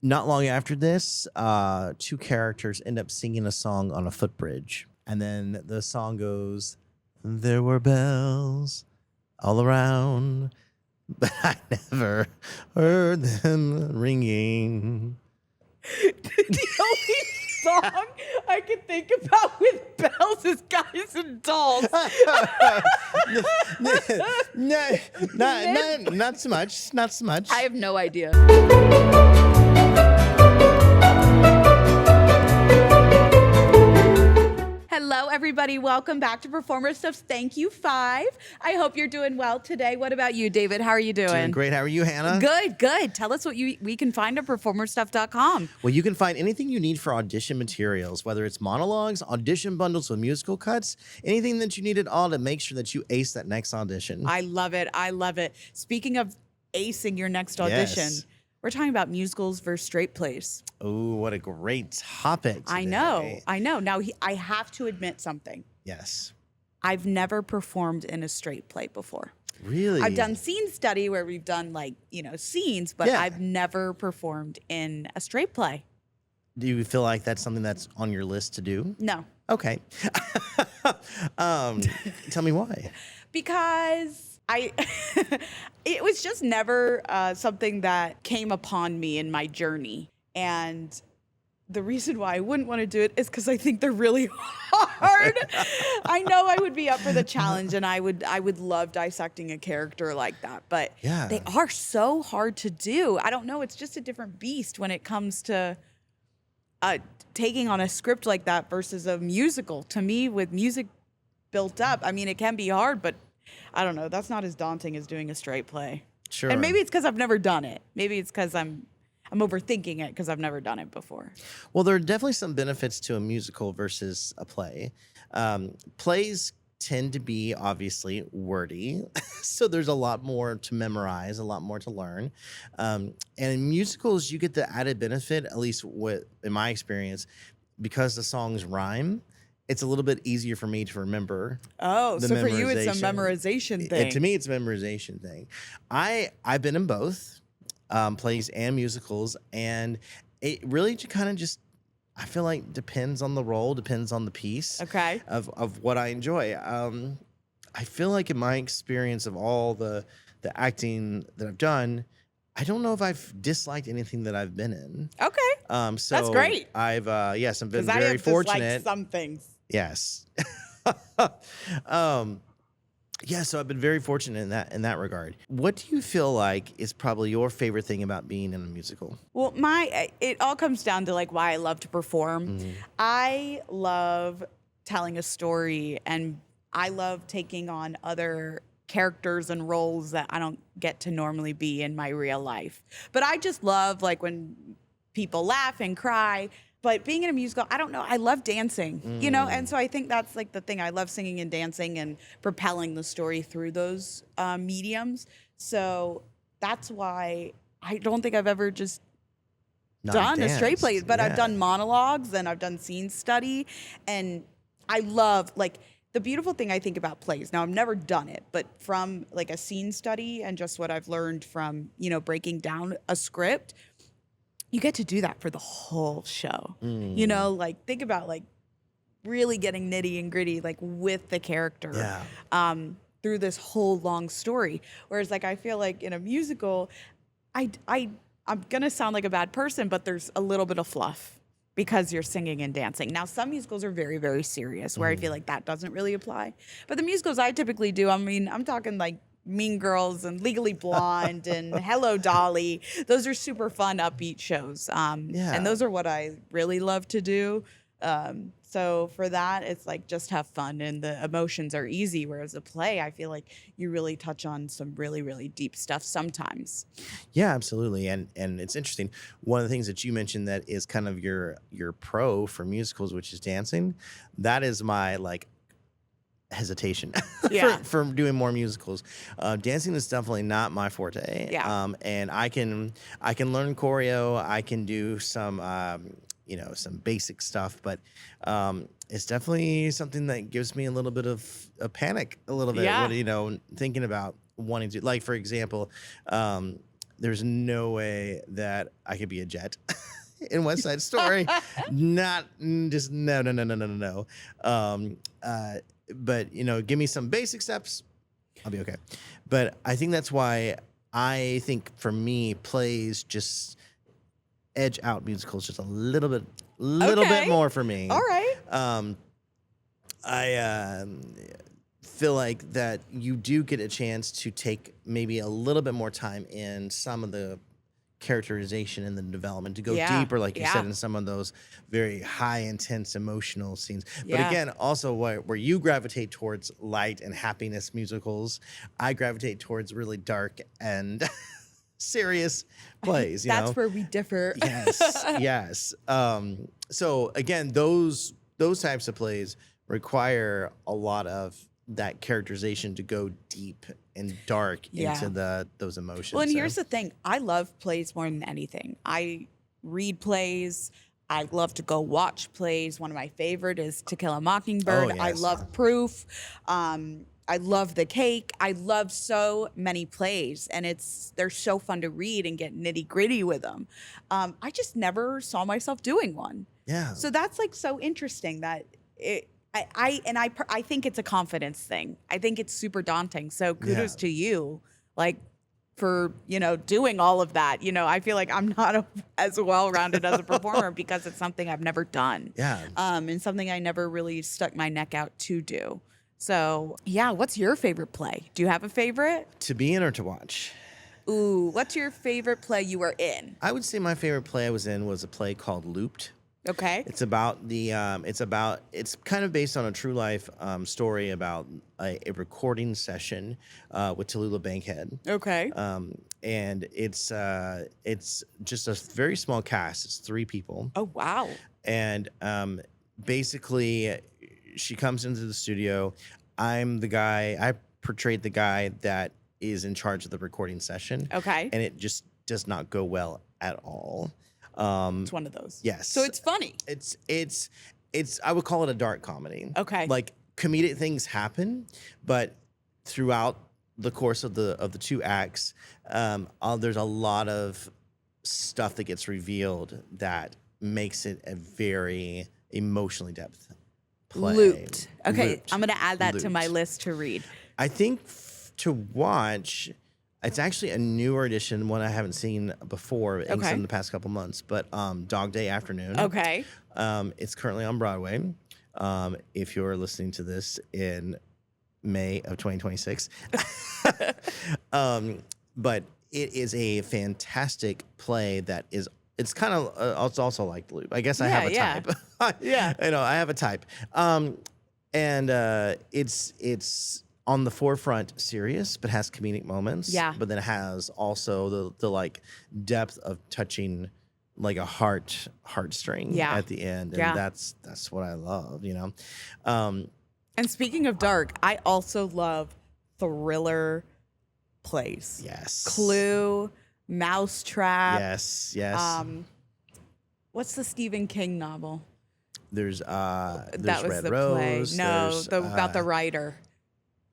Not long after this, two characters end up singing a song on a footbridge. And then the song goes, there were bells all around, but I never heard them ringing. The only song I can think about with bells is Guys and Dolls. Not so much. Not so much. I have no idea. Hello, everybody. Welcome back to Performer Stuff's Thank You 5. I hope you're doing well today. What about you, David? How are you doing? Doing great. How are you, Hannah? Good, good. Tell us what we can find at performerstuff.com. Well, you can find anything you need for audition materials, whether it's monologues, audition bundles with musical cuts, anything that you need at all to make sure that you ace that next audition. I love it. I love it. Speaking of acing your next audition, Yes. we're talking about musicals versus straight plays. Oh, what a great topic today. I know. Now, I have to admit something. Yes. I've never performed in a straight play before. Really? I've done scene study where we've done scenes, but Yeah. I've never performed in a straight play. Do you feel like that's something that's on your list to do? No. Okay. Tell me why. Because it was just never something that came upon me in my journey. And the reason why I wouldn't want to do it is because I think they're really hard. I know I would be up for the challenge, and I would love dissecting a character like that. But Yeah. they are so hard to do. I don't know. It's just a different beast when it comes to taking on a script like that versus a musical. To me, with music built up, I mean, it can be hard, but I don't know. That's not as daunting as doing a straight play. Sure. And maybe it's because I've never done it. Maybe it's because I'm overthinking it because I've never done it before. Well, there are definitely some benefits to a musical versus a play. Plays tend to be obviously wordy, so there's a lot more to memorize, a lot more to learn. And in musicals, you get the added benefit, at least in my experience, because the songs rhyme. It's a little bit easier for me to remember. Oh, the so for you, it's a memorization. memorization thing. And to me, it's a memorization thing. I've been in both plays and musicals, and it really just I feel like depends on the role, depends on the piece. Okay. Of what I enjoy. I feel like in my experience of all the acting that I've done, I don't know if I've disliked anything that I've been in. Okay. So That's great. I've I've been Because I very have fortunate. disliked some things. Yes. Yeah, so I've been very fortunate in that regard. What do you feel like is probably your favorite thing about being in a musical? Well, it all comes down to why I love to perform. Mm-hmm. I love telling a story, and I love taking on other characters and roles that I don't get to normally be in my real life. But I just love when people laugh and cry. But being in a musical, I don't know. I love dancing, and so I think that's the thing. I love singing and dancing and propelling the story through those mediums. So that's why I don't think I've ever just done a straight play, but I've done monologues and I've done scene study, and I love the beautiful thing I think about plays. Now I've never done it, but from a scene study and just what I've learned from breaking down a script. You get to do that for the whole show. Think about really getting nitty and gritty with the character through this whole long story. Whereas I feel like in a musical, I'm gonna sound like a bad person, but there's a little bit of fluff because you're singing and dancing. Now some musicals are very, very serious where I feel like that doesn't really apply. But the musicals I typically do, I mean, I'm talking Mean Girls and Legally Blonde and Hello Dolly. Those are super fun, upbeat shows. And those are what I really love to do. So for that, it's just have fun and the emotions are easy. Whereas a play, I feel like you really touch on some really, really deep stuff sometimes. Yeah, absolutely. And it's interesting. One of the things that you mentioned that is kind of your pro for musicals, which is dancing. That is my hesitation for doing more musicals. Dancing is definitely not my forte. And I can learn choreo. I can do some some basic stuff, but it's definitely something that gives me a little bit of a panic, a little bit. Thinking about wanting to, for example, there's no way that I could be a jet in West Side Story. Not just no. But give me some basic steps, I'll be okay. But I think that's why I think for me, plays just edge out musicals just a little bit more for me. All right. I feel like that you do get a chance to take maybe a little bit more time in some of the characterization and the development to go deeper, like you said, in some of those very high, intense, emotional scenes. But again, also where you gravitate towards light and happiness musicals, I gravitate towards really dark and serious plays. That's where we differ. Yes. So again, those types of plays require a lot of that characterization to go deep and dark into those emotions. Well, and here's the thing. I love plays more than anything. I read plays. I love to go watch plays. One of my favorite is To Kill a Mockingbird. Oh, yes. I love Proof. I love The Cake. I love so many plays, and they're so fun to read and get nitty gritty with them. I just never saw myself doing one. Yeah. So that's like so interesting that I think it's a confidence thing. I think it's super daunting. So kudos to you, like, for, doing all of that. I feel like I'm not as well-rounded as a performer because it's something I've never done. Yeah. And something I never really stuck my neck out to do. So, what's your favorite play? Do you have a favorite? To be in or to watch? Ooh, what's your favorite play you were in? I would say my favorite play I was in was a play called Looped. Okay. It's about it's kind of based on a true life story about a recording session with Tallulah Bankhead. Okay. And it's just a very small cast. It's 3 people. Oh, wow. And basically, she comes into the studio. I portrayed the guy that is in charge of the recording session. Okay. And it just does not go well at all. It's one of those. Yes. So it's funny. It's I would call it a dark comedy. Okay. Like, comedic things happen, but throughout the course of the 2 acts, there's a lot of stuff that gets revealed that makes it a very emotionally depth play. Looped. Okay. Looped. I'm going to add that to Looped. my list to read. I think to watch, it's actually a newer edition, one I haven't seen before in the past couple months, but Dog Day Afternoon. Okay. It's currently on Broadway. If you're listening to this in May of 2026. But it is a fantastic play that is, it's kind of, it's also like Loop. I guess I have a type. I have a type. And it's on the forefront serious, but has comedic moments. Yeah. But then it has also the like depth of touching like a heartstring at the end. And that's what I love, And speaking of dark, I also love thriller plays. Yes. Clue, Mousetrap. Yes. What's the Stephen King novel? There's That was Red the Rose. play. No, There's, about the writer.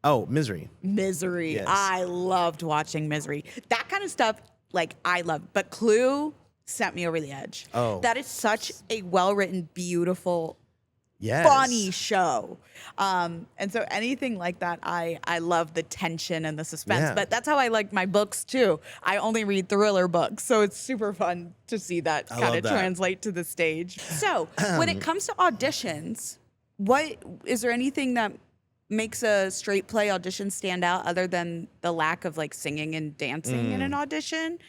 Oh, Misery. Misery. Yes. I loved watching Misery. That kind of stuff, like, I love. But Clue sent me over the edge. Oh. That is such a well-written, beautiful, Yes. funny show. And so anything like that, I love the tension and the suspense. Yeah. But that's how I like my books, too. I only read thriller books, so it's super fun to see that kind love of that. translate to the stage. So when it comes to auditions, is there anything that makes a straight play audition stand out other than the lack of like singing and dancing in an audition?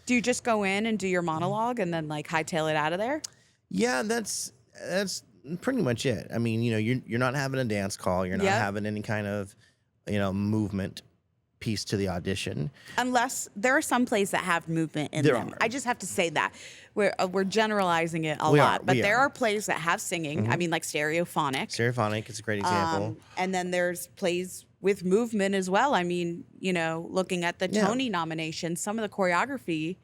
Do you just go in and do your monologue and then like hightail it out of there? Yeah, that's pretty much it. I mean, you're not having a dance call. You're not having any kind of, movement piece to the audition. Unless there are some plays that have movement in them. I just have to say that. We're generalizing it a lot. But there are plays that have singing. I mean, like Stereophonic. Stereophonic is a great example. And then there's plays with movement as well. I mean, looking at the Tony nominations, some of the choreography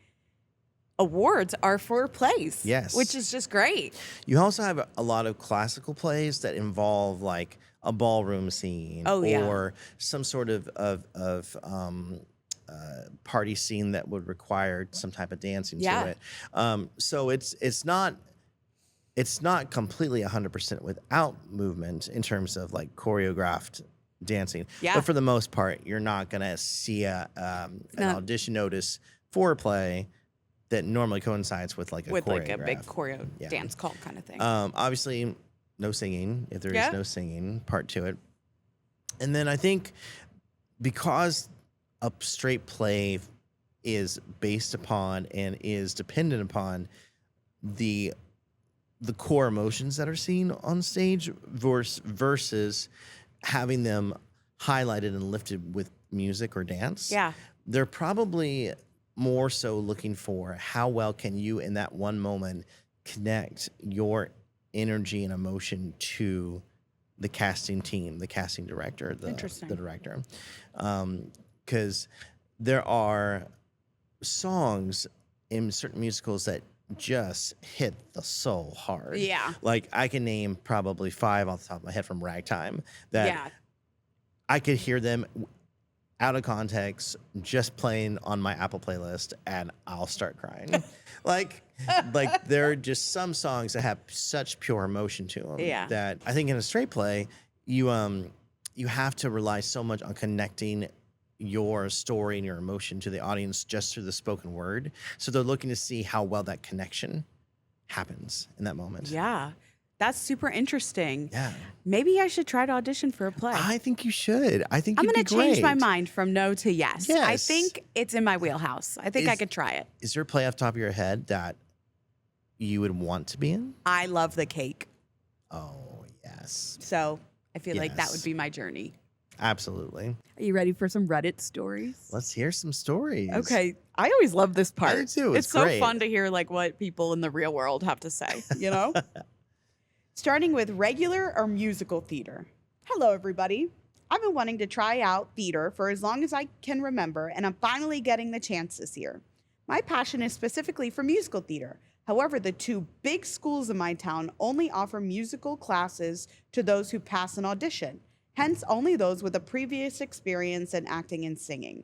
awards are for plays. Yes. Which is just great. You also have a lot of classical plays that involve like a ballroom scene or some sort of party scene that would require some type of dancing Yeah. to it. So it's not completely 100% without movement in terms of like choreographed dancing. Yeah. But for the most part, you're not gonna see an audition notice for a play that normally coincides with like a with like a choreograph. big choreo dance call kind of thing. Obviously, no singing if there is no singing part to it. And then I think because a straight play is based upon and is dependent upon the core emotions that are seen on stage versus having them highlighted and lifted with music or dance. Yeah. They're probably more so looking for how well can you in that one moment connect your energy and emotion to the casting team, the casting director, the director. Because there are songs in certain musicals that just hit the soul hard. Yeah. Like I can name probably 5 off the top of my head from Ragtime that I could hear them out of context, just playing on my Apple playlist, and I'll start crying. like there are just some songs that have such pure emotion to them that I think in a straight play, you have to rely so much on connecting your story and your emotion to the audience just through the spoken word. So they're looking to see how well that connection happens in that moment. Yeah. That's super interesting. Yeah. Maybe I should try to audition for a play. I think you should. I think I'm going to change my mind from no to yes. Yes. I think it's in my wheelhouse. I think I could try it. Is there a play off the top of your head that you would want to be in? I love the cake. Oh, yes. So I feel like that would be my journey. Absolutely. Are you ready for some Reddit stories? Let's hear some stories. Okay. I always love this part. I do too. It's great. so fun to hear like what people in the real world have to say, you know? Starting with regular or musical theater. Hello, everybody. I've been wanting to try out theater for as long as I can remember, and I'm finally getting the chance this year. My passion is specifically for musical theater. However, the 2 big schools in my town only offer musical classes to those who pass an audition. Hence, only those with a previous experience in acting and singing.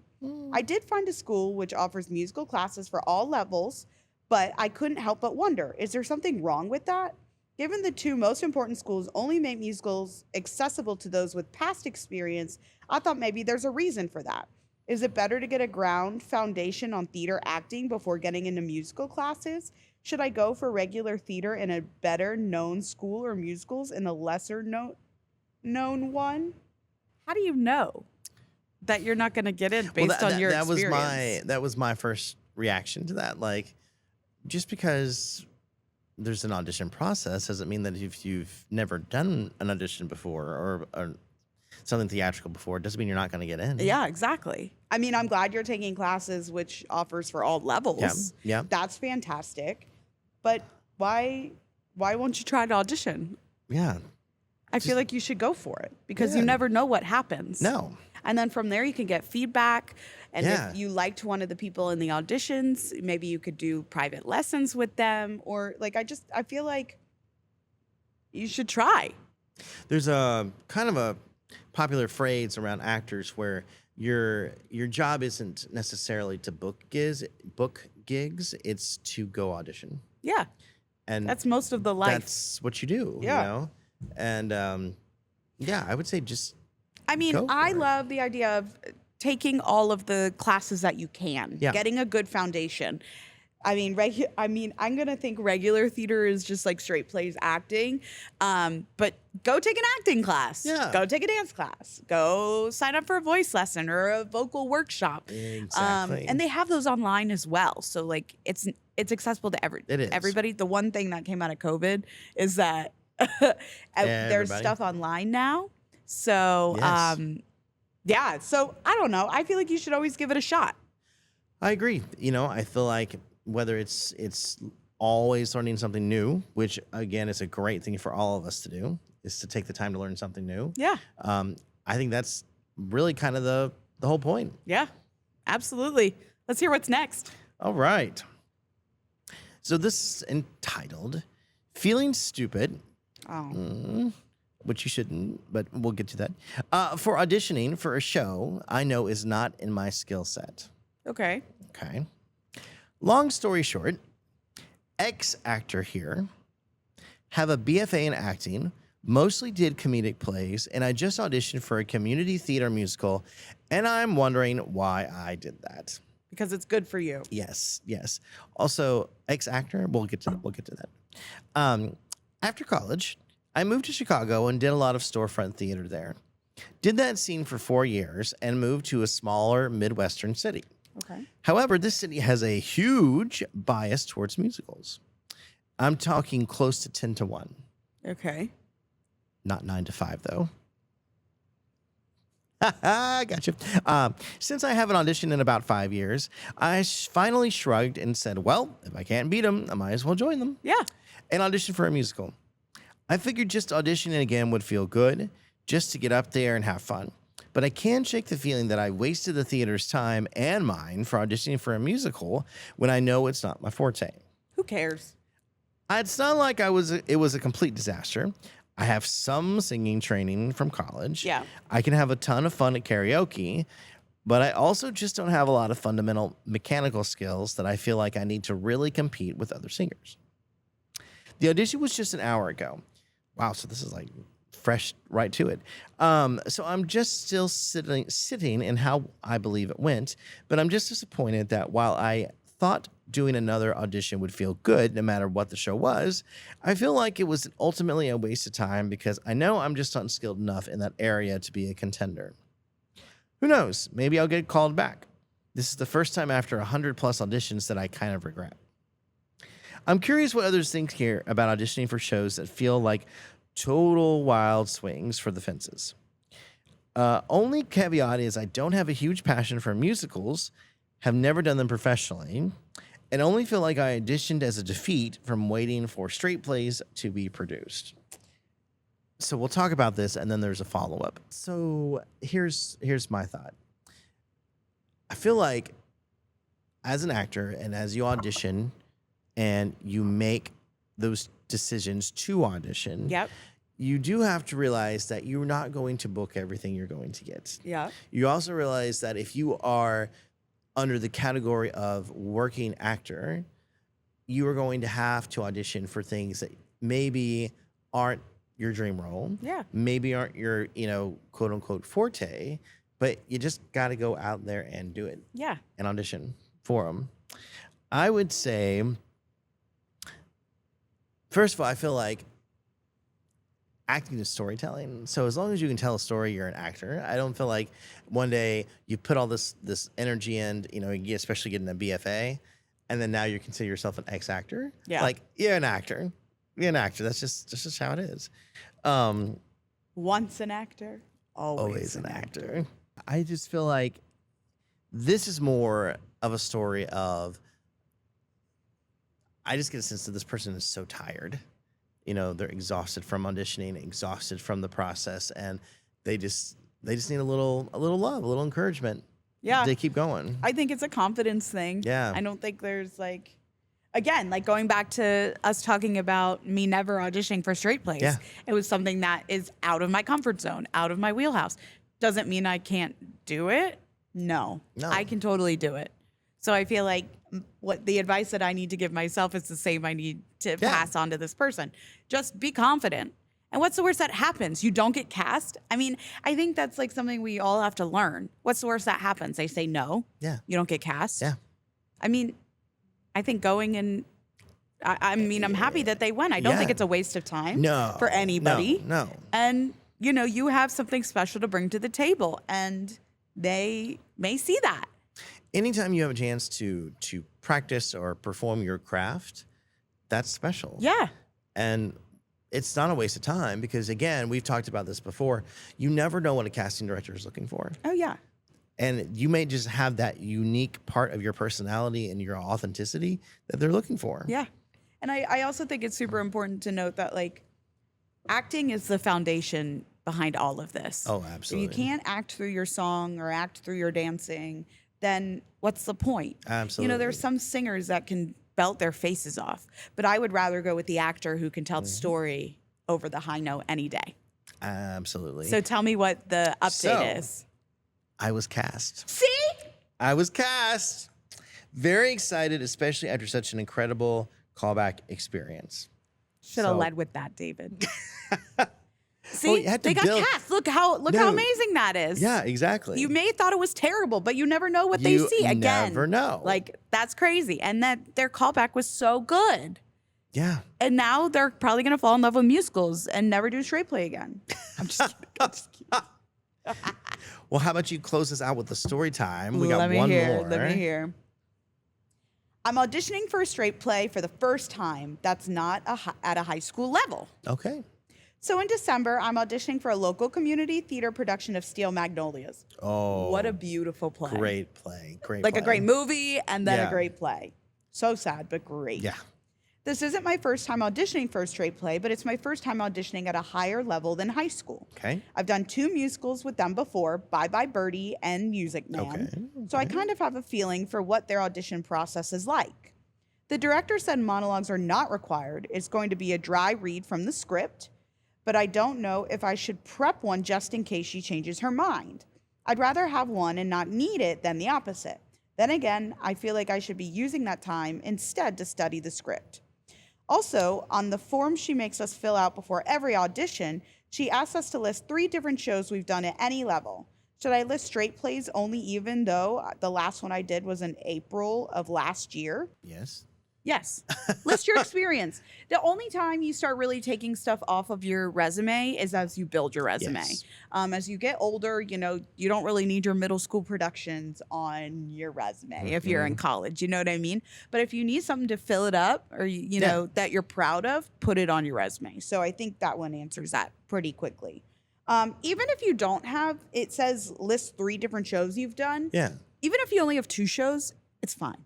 I did find a school which offers musical classes for all levels, but I couldn't help but wonder, is there something wrong with that? Given the 2 most important schools only make musicals accessible to those with past experience, I thought maybe there's a reason for that. Is it better to get a ground foundation on theater acting before getting into musical classes? Should I go for regular theater in a better known school or musicals in a lesser known one? How do you know that you're not going to get in based on your experience? That was my first reaction to that. Like, just because there's an audition process doesn't mean that if you've never done an audition before or something theatrical before, it doesn't mean you're not going to get in. Yeah, exactly. I mean, I'm glad you're taking classes which offers for all levels. Yeah. That's fantastic. But why won't you try to audition? Yeah. I feel like you should go for it because you never know what happens. No. And then from there, you can get feedback. And if you liked one of the people in the auditions, maybe you could do private lessons with them. Or like, I feel like you should try. There's a kind of a popular phrase around actors where your job isn't necessarily to book gigs, it's to go audition. Yeah. And that's most of the life. That's what you do, you know? And I would say just I mean, I love the idea of taking all of the classes that you can, getting a good foundation. I mean, I'm going to think regular theater is just like straight plays acting. But go take an acting class. Yeah. Go take a dance class. Go sign up for a voice lesson or a vocal workshop. Exactly. And they have those online as well. So like it's accessible to everybody. The one thing that came out of COVID is that there's stuff online now. So, so I don't know. I feel like you should always give it a shot. I agree. You know, I feel like whether it's always learning something new, which again is a great thing for all of us to do, is to take the time to learn something new. Yeah. I think that's really kind of the whole point. Yeah, absolutely. Let's hear what's next. All right. So this is entitled "Feeling Stupid." Oh. Which you shouldn't, but we'll get to that. For auditioning for a show I know is not in my skill set. Okay. Okay. Long story short, ex-actor here, have a BFA in acting, mostly did comedic plays, and I just auditioned for a community theater musical, and I'm wondering why I did that. Because it's good for you. Yes. Also, ex-actor, we'll get to that. After college, I moved to Chicago and did a lot of storefront theater there. Did that scene for 4 years and moved to a smaller Midwestern city. Okay. However, this city has a huge bias towards musicals. I'm talking close to 10 to 1. Okay. Not 9 to 5, though. Gotcha. Since I haven't auditioned in about 5 years, I finally shrugged and said, well, if I can't beat them, I might as well join them. Yeah. And auditioned for a musical. I figured just auditioning again would feel good, just to get up there and have fun. But I can't shake the feeling that I wasted the theater's time and mine for auditioning for a musical when I know it's not my forte. Who cares? It's not like it was a complete disaster. I have some singing training from college. Yeah. I can have a ton of fun at karaoke, but I also just don't have a lot of fundamental mechanical skills that I feel like I need to really compete with other singers. The audition was just an hour ago. Wow, so this is like fresh right to it. So I'm just still sitting in how I believe it went, but I'm just disappointed that while I thought doing another audition would feel good no matter what the show was, I feel like it was ultimately a waste of time because I know I'm just not skilled enough in that area to be a contender. Who knows? Maybe I'll get called back. This is the first time after 100 plus auditions that I kind of regret. I'm curious what others think here about auditioning for shows that feel like total wild swings for the fences. Only caveat is I don't have a huge passion for musicals, have never done them professionally, and only feel like I auditioned as a defeat from waiting for straight plays to be produced. So we'll talk about this, and then there's a follow-up. So here's my thought. I feel like as an actor and as you audition and you make those decisions to audition, Yep. you do have to realize that you're not going to book everything you're going to get. Yeah. You also realize that if you are under the category of working actor, you are going to have to audition for things that maybe aren't your dream role. Yeah. Maybe aren't your, quote unquote forte, but you just got to go out there and do it. Yeah. And audition for them. I would say, first of all, I feel like acting is storytelling. So as long as you can tell a story, you're an actor. I don't feel like one day you put all this energy in, especially getting a BFA, and then now you consider yourself an ex-actor. Yeah. Like, you're an actor. You're an actor. That's just how it is. Once an actor, always an actor. I just feel like this is more of a story of, I just get a sense that this person is so tired. They're exhausted from auditioning, exhausted from the process, and they just need a little love, a little encouragement. Yeah. To keep going. I think it's a confidence thing. Yeah. I don't think there's again, going back to us talking about me never auditioning for straight plays. Yeah. It was something that is out of my comfort zone, out of my wheelhouse. Doesn't mean I can't do it. No. I can totally do it. So I feel like what the advice that I need to give myself is the same I need to pass on to this person. Just be confident. And what's the worst that happens? You don't get cast? I mean, I think that's something we all have to learn. What's the worst that happens? They say no. Yeah. You don't get cast. Yeah. I mean, I think going and I'm happy that they went. I don't think it's a waste of time for anybody. No. And, you have something special to bring to the table, and they may see that. Anytime you have a chance to practice or perform your craft, that's special. Yeah. And it's not a waste of time because, again, we've talked about this before. You never know what a casting director is looking for. Oh, yeah. And you may just have that unique part of your personality and your authenticity that they're looking for. Yeah. And I also think it's super important to note that, acting is the foundation behind all of this. Oh, absolutely. If you can't act through your song or act through your dancing, then what's the point? Absolutely. There's some singers that can belt their faces off, but I would rather go with the actor who can tell the story over the high note any day. Absolutely. So tell me what the update is. I was cast. See? I was cast. Very excited, especially after such an incredible callback experience. Should have led with that, David. See, Well, they got cast. Look how amazing that is. Yeah, exactly. You may have thought it was terrible, but you never know what they see. Again, never know. Like, that's crazy. And that their callback was so good. Yeah. And now they're probably going to fall in love with musicals and never do straight play again. I'm just kidding. I'm just kidding. Well, how about you close us out with the story time? We got Let me one hear. more. Let me hear. I'm auditioning for a straight play for the first time that's not at a high school level. Okay. So in December, I'm auditioning for a local community theater production of Steel Magnolias. Oh. What a beautiful play. Great play. Great Like play. a great movie and then a great play. So sad, but great. Yeah. This isn't my first time auditioning for a straight play, but it's my first time auditioning at a higher level than high school. Okay. I've done 2 musicals with them before, Bye Bye Birdie and Music Man. Okay. So I kind of have a feeling for what their audition process is like. The director said monologues are not required. It's going to be a dry read from the script, but I don't know if I should prep one just in case she changes her mind. I'd rather have one and not need it than the opposite. Then again, I feel like I should be using that time instead to study the script. Also, on the form she makes us fill out before every audition, she asks us to list 3 different shows we've done at any level. Should I list straight plays only even though the last one I did was in April of last year? Yes. Yes. List your experience. The only time you start really taking stuff off of your resume is as you build your resume. Yes. As you get older, you don't really need your middle school productions on your resume if you're in college. You know what I mean? But if you need something to fill it up or, you know, that you're proud of, put it on your resume. So I think that one answers that pretty quickly. Even if you don't have, it says list 3 different shows you've done. Yeah. Even if you only have 2 shows, it's fine.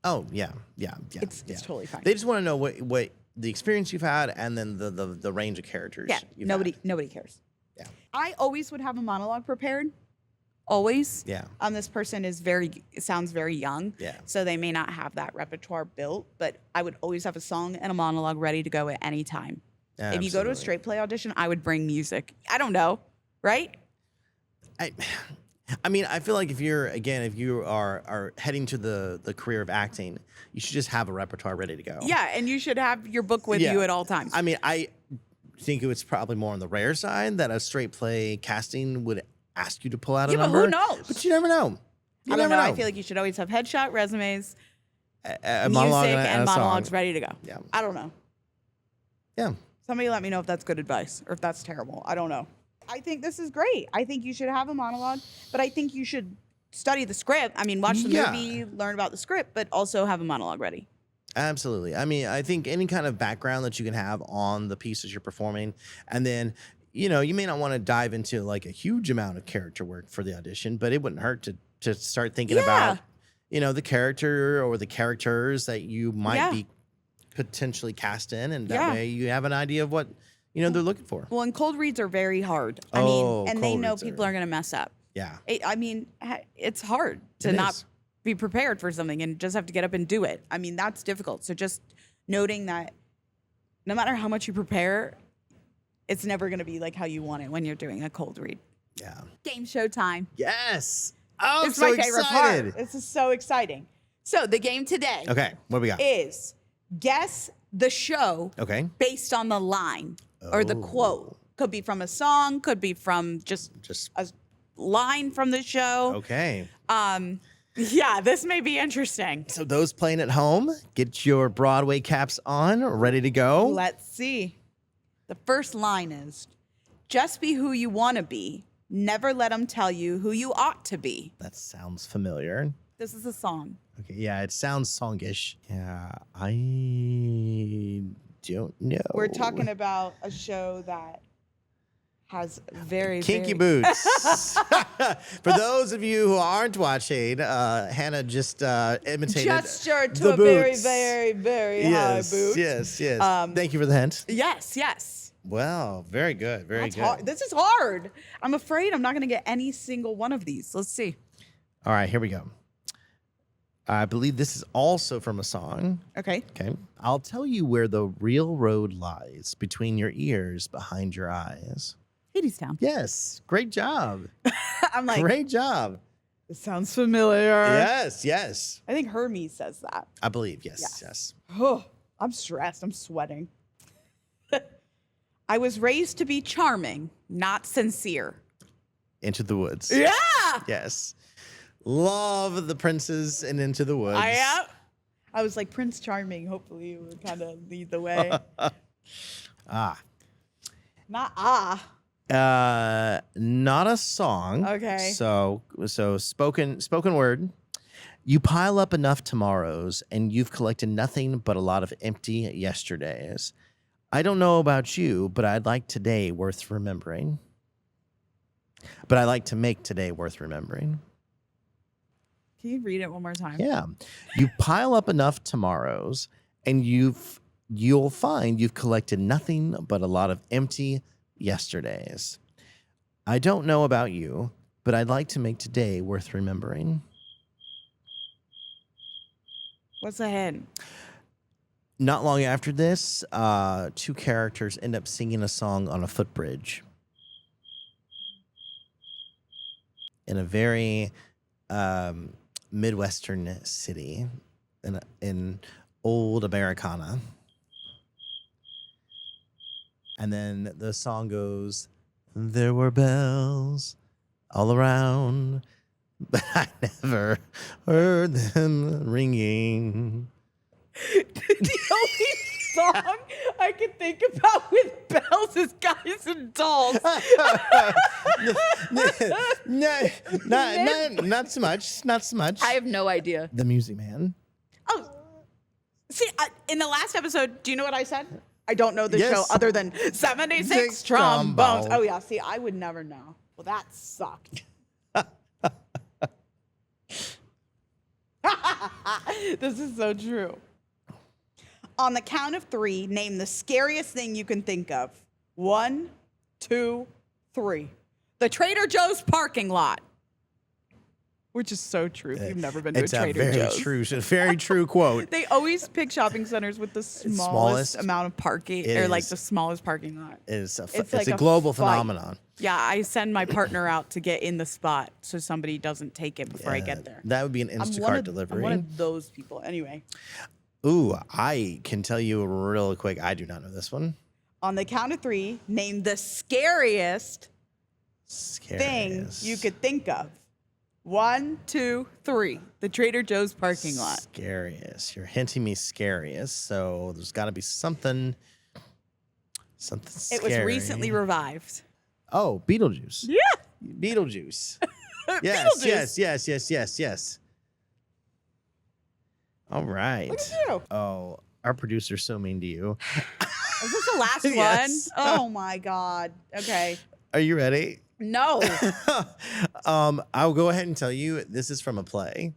Oh, yeah. It's totally fine. They just want to know what the experience you've had and then the range of characters. Yeah, you've nobody cares. Yeah. I always would have a monologue prepared. Always. Yeah. This person sounds very young. Yeah. So they may not have that repertoire built, but I would always have a song and a monologue ready to go at any time. Yeah, if you go to a straight play audition, I would bring music. I don't know, right? I mean, I feel like if you are heading to the career of acting, you should just have a repertoire ready to go. Yeah, and you should have your book with you at all times. I mean, I think it's probably more on the rare side that a straight play casting would ask you to pull out a number. But who knows? But you never know. I don't know. I feel like you should always have headshot resumes, a music, monologue and a monologues song. ready to go. Yeah. I don't know. Yeah. Somebody let me know if that's good advice or if that's terrible. I don't know. I think this is great. I think you should have a monologue, but I think you should study the script. I mean, watch the movie, learn about the script, but also have a monologue ready. Absolutely. I mean, I think any kind of background that you can have on the pieces you're performing, and then, you may not want to dive into like a huge amount of character work for the audition, but it wouldn't hurt to start thinking about, the character or the characters that you might be potentially cast in, and that way you have an idea of what they're looking for. Well, and cold reads are very hard. I mean, and they know people are going to mess up. Yeah. It's hard to not be prepared for something and just have to get up and do it. I mean, that's difficult. So just noting that no matter how much you prepare, it's never going to be like how you want it when you're doing a cold read. Yeah. Game show time. Yes. Oh, I'm It's so my favorite excited. part. This is so exciting. So the game today Okay. What do we got? is guess the show Okay. based on the line or the quote. Could be from a song, could be from just a line from the show. Okay. Yeah, this may be interesting. So those playing at home, get your Broadway caps on, ready to go. Let's see. The first line is, just be who you want to be. Never let them tell you who you ought to be. That sounds familiar. This is a song. Okay, yeah, it sounds songish. Yeah, I don't know. We're talking about a show that has very Kinky Boots. For those of you who aren't watching, Hannah just imitated gesture to the a very, boots. very, very Yes, high boot. yes. Thank you for the hint. Yes. Well, very good, very That's good. hard. This is hard. I'm afraid I'm not going to get any single one of these. Let's see. All right, here we go. I believe this is also from a song. Okay. Okay. I'll tell you where the real road lies, between your ears, behind your eyes. Hadestown. Yes. Great job. I'm like, Great job. This sounds familiar. Yes, yes. I think Hermes says that. I believe, yes. Oh, I'm stressed. I'm sweating. I was raised to be charming, not sincere. Into the Woods. Yeah. Yes. Love the princes and Into the Woods. I was like, Prince Charming, hopefully you would kind of lead the way. Not not a song. Okay. So spoken word. You pile up enough tomorrows and you've collected nothing but a lot of empty yesterdays. I don't know about you, but I'd like today worth remembering. But I like to make today worth remembering. Can you read it one more time? Yeah. You pile up enough tomorrows and you'll find you've collected nothing but a lot of empty yesterdays. I don't know about you, but I'd like to make today worth remembering. What's ahead? Not long after this, two characters end up singing a song on a footbridge in a very Midwestern city in old Americana. And then the song goes, there were bells all around, but I never heard them ringing. The only song I can think about with bells is Guys and Dolls. Not so much. Not so much. I have no idea. The Music Man. Oh, see, in the last episode, do you know what I said? I don't know the Yes. show other than 76 trombones. Oh, yeah. See, I would never know. Well, that sucked. This is so true. On the count of 3, name the scariest thing you can think of. 1, 2, 3. The Trader Joe's parking lot. Which is so true if you've never been to a Trader Joe's. It's a very true quote. They always pick shopping centers with the smallest amount of parking, or like the smallest parking lot. It's like a a global fight. phenomenon. Yeah, I send my partner out to get in the spot so somebody doesn't take it before I get there. That would be an Instacart delivery. I'm one of those people. Anyway. Ooh, I can tell you real quick. I do not know this one. On the count of 3, name the scariest thing you could think of. 1, 2, 3. The Trader Joe's parking lot. Scariest. You're hinting me scariest, so there's got to be something scary. It was recently revived. Oh, Beetlejuice. Yeah. Beetlejuice. Beetlejuice. Yes. All right. Look at you. Oh, our producer's so mean to you. Is this the last Yes. one? Oh, my God. Okay. Are you ready? No. I'll go ahead and tell you this is from a play.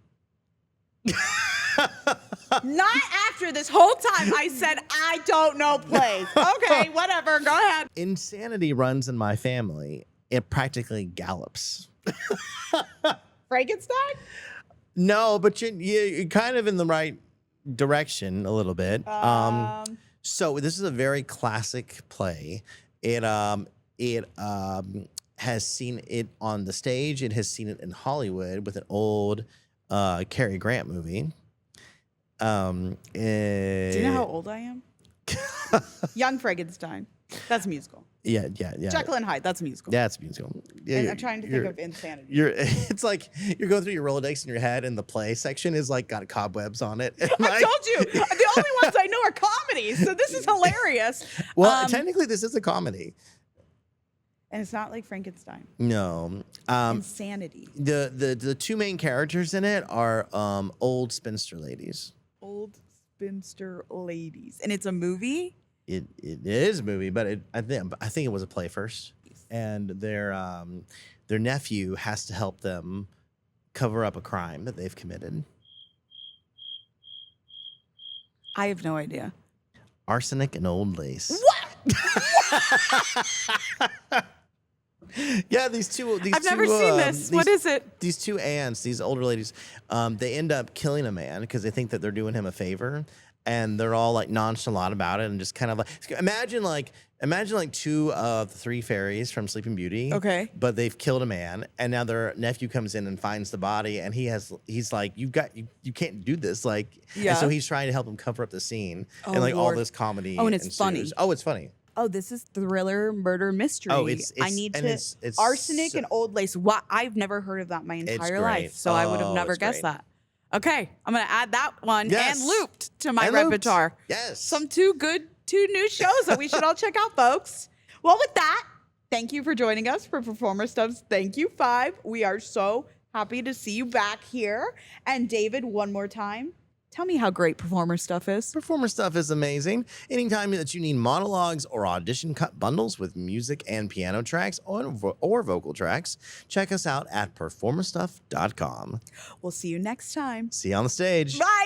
Not after this whole time I said I don't know plays. Okay, whatever. Go ahead. Insanity runs in my family. It practically gallops. Frankenstein? No, but you're kind of in the right direction a little bit. So this is a very classic play. It has seen it on the stage. It has seen it in Hollywood with an old Cary Grant movie. Do you know how old I am? Young Frankenstein. That's a musical. Yeah. Jekyll and Hyde. That's a musical. That's a musical. Yeah, And I'm trying to think of Insanity. It's like you're going through your Rolodex in your head, and the play section is like got cobwebs on it. I told you. The only ones I know are comedies, so this is hilarious. Well, technically, this is a comedy. And it's not like Frankenstein. No. Insanity. The two main characters in it are old spinster ladies. Old spinster ladies. And it's a movie? It is a movie, but I think it was a play first. And their nephew has to help them cover up a crime that they've committed. I have no idea. Arsenic and Old Lace. What? Yeah, these two. I've never seen this. What is it? These two aunts, these older ladies, they end up killing a man because they think that they're doing him a favor, and they're all like nonchalant about it and just kind of like imagine like two of the three fairies from Sleeping Beauty. Okay. But they've killed a man, and now their nephew comes in and finds the body, and he's like, you can't do this, like, Yeah. And so he's trying to help him cover up the scene, Oh, and like all Lord. this comedy. Oh, and it's ensues. funny. Oh, it's funny. Oh, this is thriller, murder, mystery. Oh, it's I need and to. it's Arsenic so- and Old Lace. What? I've never heard of that my entire great. life, so I would have Oh, never it's guessed great. that. Okay, I'm gonna add that one Yes. and Looped to my And Looped. repertoire. Yes. Some two new shows that we should all check out, folks. Well, with that, thank you for joining us for Performer Stuff's Thank You 5. We are so happy to see you back here. And David, one more time, tell me how great Performer Stuff is. Performer Stuff is amazing. Anytime that you need monologues or audition cut bundles with music and piano tracks or vocal tracks, check us out at performerstuff.com. We'll see you next time. See you on the stage. Bye.